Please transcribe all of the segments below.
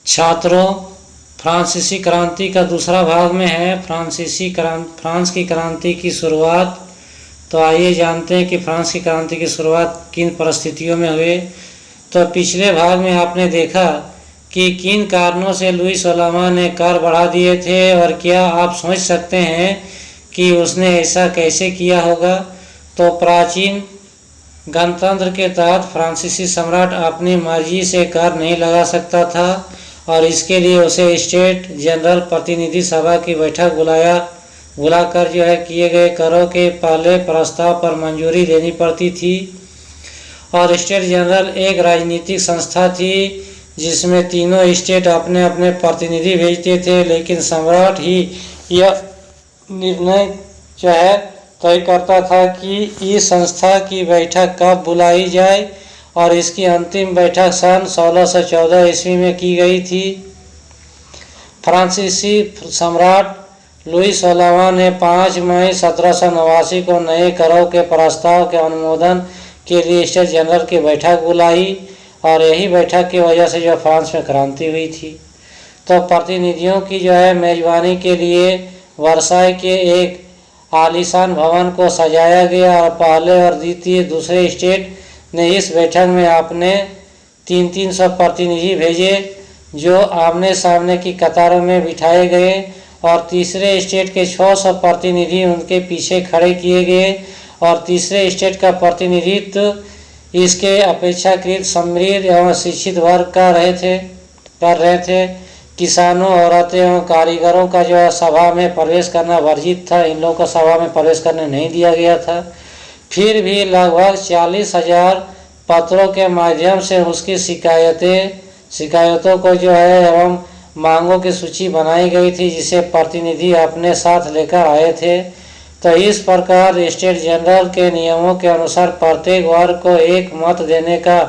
छात्रों, फ्रांसीसी क्रांति का दूसरा भाग में है फ्रांस की क्रांति की शुरुआत। तो आइए जानते हैं कि फ्रांस की क्रांति की शुरुआत किन परिस्थितियों में हुए। तो पिछले भाग में आपने देखा कि किन कारणों से लुई 16वां ने कर बढ़ा दिए थे और क्या आप सोच सकते हैं कि उसने ऐसा कैसे किया होगा। तो प्राचीन गणतंत्र के तहत फ्रांसीसी सम्राट अपनी मर्जी से कर नहीं लगा सकता था और इसके लिए उसे स्टेट जनरल प्रतिनिधि सभा की बैठक बुलाकर किए गए करों के पहले प्रस्ताव पर मंजूरी देनी पड़ती थी। और स्टेट जनरल एक राजनीतिक संस्था थी जिसमें तीनों स्टेट अपने अपने प्रतिनिधि भेजते थे, लेकिन सम्राट ही यह निर्णय तय करता था कि इस संस्था की बैठक कब बुलाई जाए और इसकी अंतिम बैठक सन 1614 ईस्वी में की गई थी। फ्रांसीसी सम्राट लुई 16वां ने 5 मई 1789 को नए करों के प्रस्ताव के अनुमोदन के लिए स्टेट जनरल की बैठक बुलाई और यही बैठक की वजह से फ्रांस में क्रांति हुई थी। तो प्रतिनिधियों की मेजबानी के लिए वर्साई के एक आलीशान भवन को सजाया गया और पहले और दूसरे स्टेट ने इस बैठक में अपने 300 प्रतिनिधि भेजे जो आमने सामने की कतारों में बिठाए गए और तीसरे स्टेट के 600 प्रतिनिधि उनके पीछे खड़े किए गए और तीसरे स्टेट का प्रतिनिधित्व इसके अपेक्षाकृत समृद्ध एवं शिक्षित वर्ग कर रहे थे। किसानों, औरतें एवं कारीगरों का सभा में प्रवेश करना वर्जित था। इन लोगों को सभा में प्रवेश करने नहीं दिया गया था। फिर भी लगभग 40,000 पत्रों के माध्यम से उसकी शिकायतों को एवं मांगों की सूची बनाई गई थी जिसे प्रतिनिधि अपने साथ लेकर आए थे। तो इस प्रकार स्टेट जनरल के नियमों के अनुसार प्रत्येक वर्ग को एक मत देने का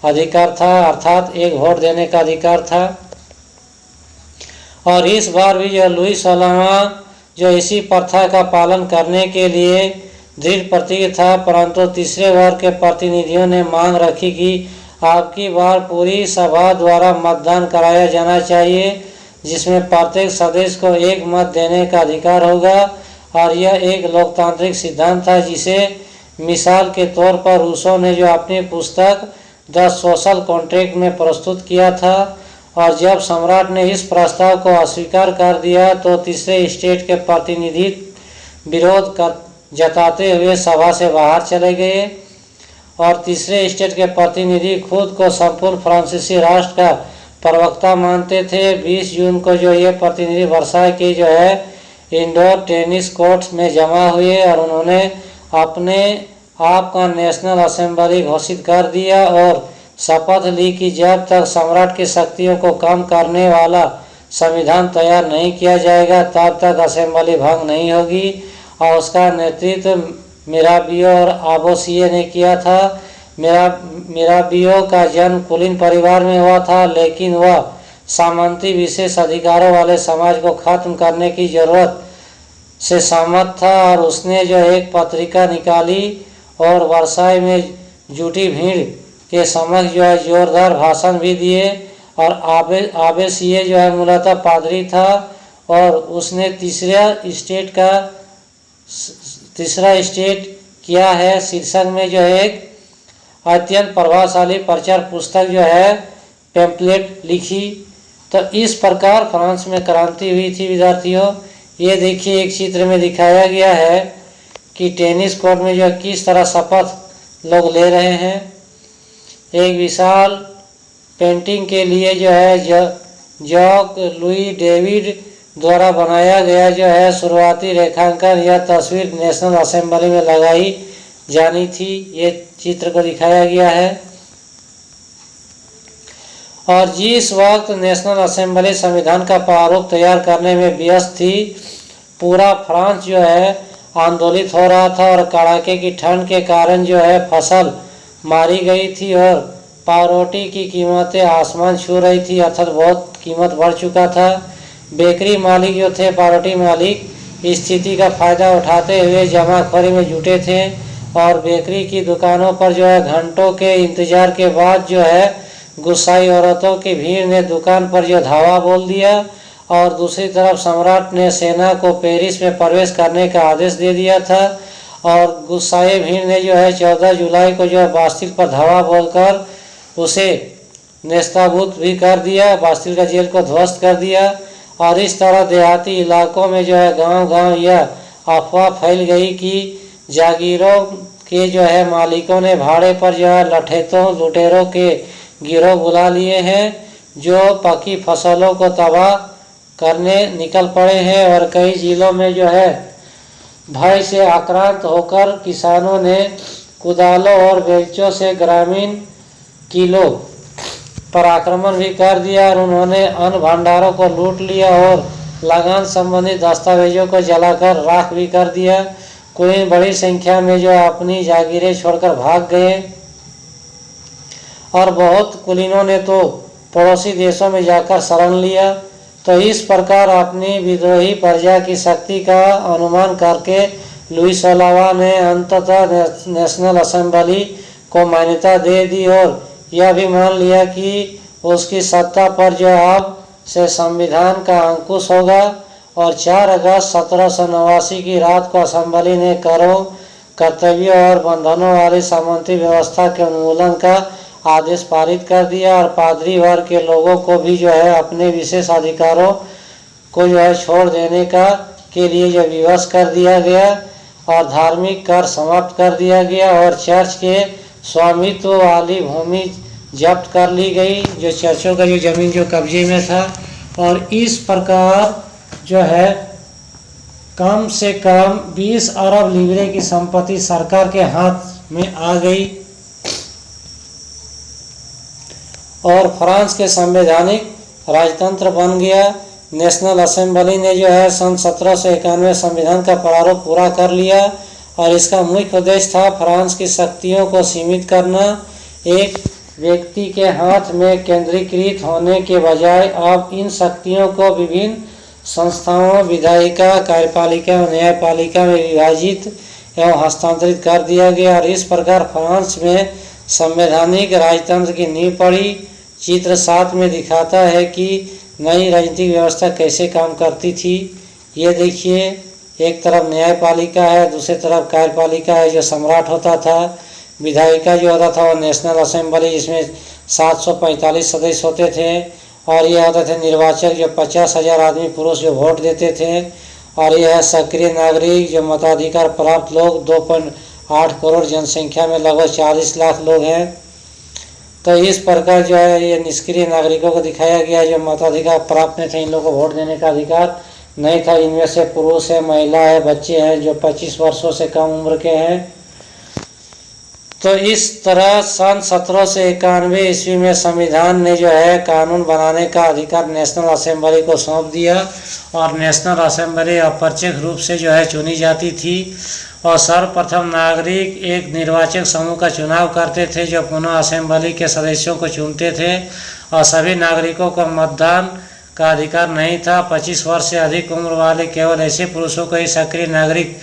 अधिकार था, अर्थात एक वोट देने का अधिकार था। और इस बार भी लुई 16वां इसी प्रथा का पालन करने के लिए दृढ़ प्रतिज्ञ था, परंतु तीसरे वर्ग के प्रतिनिधियों ने मांग रखी कि आपकी बार पूरी सभा द्वारा मतदान कराया जाना चाहिए जिसमें प्रत्येक सदस्य को एक मत देने का अधिकार होगा और यह एक लोकतांत्रिक सिद्धांत था जिसे मिसाल के तौर पर रूसो ने अपनी पुस्तक द सोशल कॉन्ट्रैक्ट में प्रस्तुत किया था। और जब सम्राट ने इस प्रस्ताव को अस्वीकार कर दिया तो तीसरे स्टेट के प्रतिनिधि विरोध जताते हुए सभा से बाहर चले गए और तीसरे स्टेट के प्रतिनिधि खुद को संपूर्ण फ्रांसीसी राष्ट्र का प्रवक्ता मानते थे। 20 जून को ये प्रतिनिधि वर्साई के इंडोर टेनिस कोर्ट में जमा हुए और उन्होंने अपने आप का नेशनल असेंबली घोषित कर दिया और शपथ ली कि जब तक सम्राट की शक्तियों को कम करने वाला संविधान तैयार नहीं किया जाएगा तब तक असेंबली भंग नहीं होगी। और उसका नेतृत्व मिराबियो और आबोसिए ने किया था। मिराबियो का जन्म कुलीन परिवार में हुआ था, लेकिन वह सामंती विशेष अधिकारों वाले समाज को खत्म करने की जरूरत से सहमत था और उसने एक पत्रिका निकाली और वर्साई में जुटी भीड़ के समक्ष जोरदार भाषण भी दिए। और आबेसिए मूलतः पादरी था और उसने तीसरा स्टेट किया है शीर्षक में एक अत्यंत प्रभावशाली प्रचार पुस्तक पैम्पलेट लिखी। तो इस प्रकार फ्रांस में क्रांति हुई थी। विद्यार्थियों, ये देखिए एक चित्र में दिखाया गया है कि टेनिस कोर्ट में किस तरह शपथ लोग ले रहे हैं। एक विशाल पेंटिंग के लिए जॉक लुई डेविड द्वारा बनाया गया शुरुआती रेखांकन यह तस्वीर नेशनल असेंबली में लगाई जानी थी। ये चित्र को दिखाया गया है। और जिस वक्त नेशनल असेंबली संविधान का प्रारूप तैयार करने में व्यस्त थी, पूरा फ्रांस आंदोलित हो रहा था और कड़ाके की ठंड के कारण फसल मारी गई थी और पावरोटी की कीमतें आसमान छू रही थी, अर्थात बहुत कीमत बढ़ चुका था। बेकरी मालिक थे, पावरोटी मालिक, स्थिति का फायदा उठाते हुए जमाखोरी में जुटे थे और बेकरी की दुकानों पर घंटों के इंतजार के बाद गुस्साई औरतों की भीड़ ने दुकान पर जो धावा बोल दिया और दूसरी तरफ सम्राट ने सेना को पेरिस में प्रवेश करने का आदेश दे दिया था और गुस्साई भीड़ ने जो है 14 जुलाई को जो है बास्तिल पर धावा बोलकर उसे नेस्ताभूत भी कर दिया, बास्तिल का जेल को ध्वस्त कर दिया। और इस तरह देहाती इलाकों में जो है गांव-गांव यह अफवाह फैल गई कि जागीरों के जो है मालिकों ने भाड़े पर जो है लठेतों लुटेरों के गिरोह बुला लिए हैं जो पकी फसलों को तबाह करने निकल पड़े हैं। और कई जिलों में जो है भय से आक्रांत होकर किसानों ने कुदालों और बेलचों से ग्रामीण किलों पर आक्रमण भी कर दिया और उन्होंने अन्न भंडारों को लूट लिया और लगान संबंधी दस्तावेजों को जलाकर राख भी कर दिया। कोई बड़ी संख्या में जो अपनी जागीरें छोड़कर भाग गए और बहुत कुलीनों ने तो पड़ोसी देशों में जाकर शरण लिया। तो इस प्रकार अपनी विद्रोही प्रजा की शक्ति का अनुमान करके लुई 16वां ने अंततः नेशनल असेंबली को मान्यता दे दी और यह भी मान लिया कि उसकी सत्ता पर जो अब से संविधान का अंकुश होगा। और 4 अगस्त 1789 की रात को असेंबली ने करों, कर्तव्यों और बंधनों वाली सामंती व्यवस्था के उन्मूलन का आदेश पारित कर दिया और पादरी वर्ग के लोगों को भी जो है अपने विशेष अधिकारों को जो है छोड़ देने के लिए जो विवश कर दिया गया और धार्मिक कर समाप्त कर दिया गया और चर्च के स्वामित्व वाली भूमि जब्त कर ली गई, जो चर्चों का जो जमीन जो कब्जे में था। और इस प्रकार जो है कम से कम 20 अरब लीरे की संपत्ति सरकार के हाथ में आ गई और फ्रांस के संवैधानिक राजतंत्र बन गया। नेशनल असेंबली ने जो है सन 1791 संविधान का प्रारूप पूरा कर लिया और इसका मुख्य उद्देश्य था फ्रांस की शक्तियों को सीमित करना। एक व्यक्ति के हाथ में केंद्रीकृत होने के बजाय अब इन शक्तियों को विभिन्न संस्थाओं, विधायिका, कार्यपालिका और न्यायपालिका में विभाजित एवं हस्तांतरित कर दिया गया और इस प्रकार फ्रांस में संवैधानिक राजतंत्र की नींव पड़ी। चित्र 7 में दिखाता है कि नई राजनीतिक व्यवस्था कैसे काम करती थी। ये देखिए, एक तरफ न्यायपालिका है, दूसरी तरफ कार्यपालिका है जो सम्राट होता था। विधायिका जो होता था वो नेशनल असेंबली जिसमें 745 सदस्य होते थे और ये होते थे निर्वाचक जो 50,000 आदमी पुरुष जो वोट देते थे। और यह है सक्रिय नागरिक जो मताधिकार प्राप्त लोग 2.8 करोड़ जनसंख्या में लगभग 40 लाख लोग हैं। तो इस प्रकार जो है ये निष्क्रिय नागरिकों को दिखाया गया जो मताधिकार प्राप्त नहीं थे, इन लोगों को वोट देने का अधिकार नहीं था। इनमें से पुरुष है, महिला है, बच्चे हैं जो 25 वर्षों से कम उम्र के हैं। तो इस तरह सन 1791 ईस्वी में संविधान ने जो है कानून बनाने का अधिकार नेशनल असेंबली को सौंप दिया और नेशनल असेंबली अप्रत्यक्ष रूप से जो है चुनी जाती थी और सर्वप्रथम नागरिक एक निर्वाचक समूह का चुनाव करते थे जो पुनः असेंबली के सदस्यों को चुनते थे और सभी नागरिकों को मतदान का अधिकार नहीं था। 25 वर्ष से अधिक उम्र वाले केवल ऐसे पुरुषों को ही सक्रिय नागरिक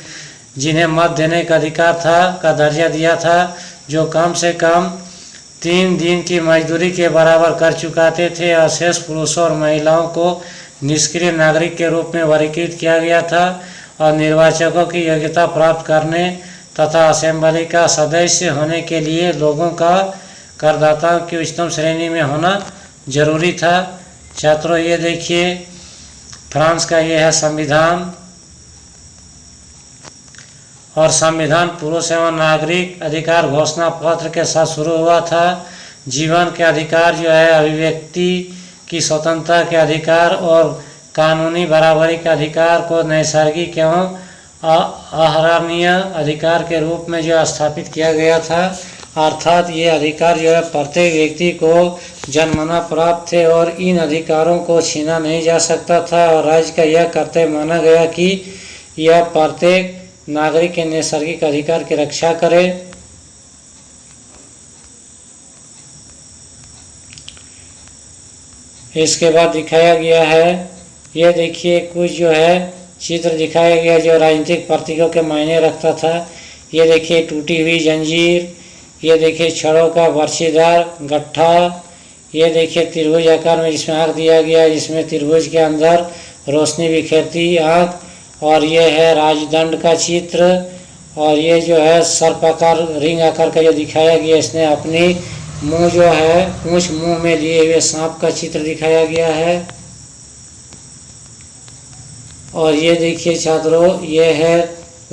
जिन्हें मत देने का अधिकार था का दर्जा दिया था जो कम से कम 3 दिन की मजदूरी के बराबर कर चुकाते थे और शेष पुरुषों और महिलाओं को निष्क्रिय नागरिक के रूप में वर्गीकृत किया गया था और निर्वाचकों की योग्यता प्राप्त करने तथा असेंबली का सदस्य होने के लिए लोगों का करदाताओं की उच्चतम श्रेणी में होना जरूरी था। छात्रों ये देखिए फ्रांस का ये है संविधान और संविधान पुरुष एवं नागरिक अधिकार घोषणा पत्र के साथ शुरू हुआ था। जीवन के अधिकार जो है, अभिव्यक्ति की स्वतंत्रता के अधिकार और कानूनी बराबरी के अधिकार को नैसर्गिक एवं आहरणीय अधिकार के रूप में जो स्थापित किया गया था। अर्थात ये अधिकार जो है प्रत्येक व्यक्ति को जन्मना प्राप्त थे और इन अधिकारों को छीना नहीं जा सकता था और राज्य का यह कर्तव्य माना गया कि यह प्रत्येक नागरिक के नैसर्गिक अधिकार की रक्षा करे। इसके बाद दिखाया गया है, यह देखिए कुछ जो है चित्र दिखाया गया जो राजनीतिक प्रतीकों के मायने रखता था। ये देखिए टूटी हुई जंजीर, ये देखिए छड़ों का बर्छीदार गट्ठा, ये देखिए त्रिभुज आकार में जिसमें आँख दिया गया है, जिसमें त्रिभुज के अंदर रोशनी बिखेरती आँख। और ये है राजदंड का चित्र। और ये जो है सर्पाकार रिंग आकार का जो दिखाया गया, इसने अपनी मुंह जो है पूंछ मुंह में लिए हुए सांप का चित्र दिखाया गया है। और ये देखिए छात्रों, ये है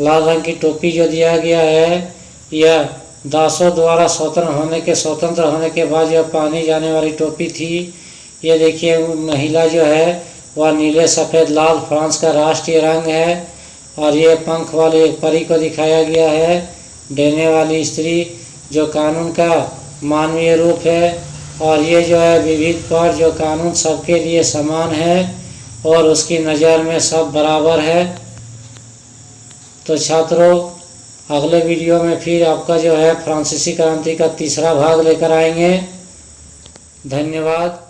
लाल रंग की टोपी जो दिया गया है, यह दासों द्वारा स्वतंत्र होने के बाद यह पहनी जाने वाली टोपी थी। ये देखिए महिला जो है वह नीले सफ़ेद लाल फ्रांस का राष्ट्रीय रंग है। और ये पंख वाले एक परी को दिखाया गया है, देने वाली स्त्री, जो कानून का मानवीय रूप है। और ये जो है विविध पर, जो कानून सबके लिए समान है और उसकी नज़र में सब बराबर है। तो छात्रों, अगले वीडियो में फिर आपका जो है फ्रांसीसी क्रांति का तीसरा भाग लेकर आएंगे। धन्यवाद।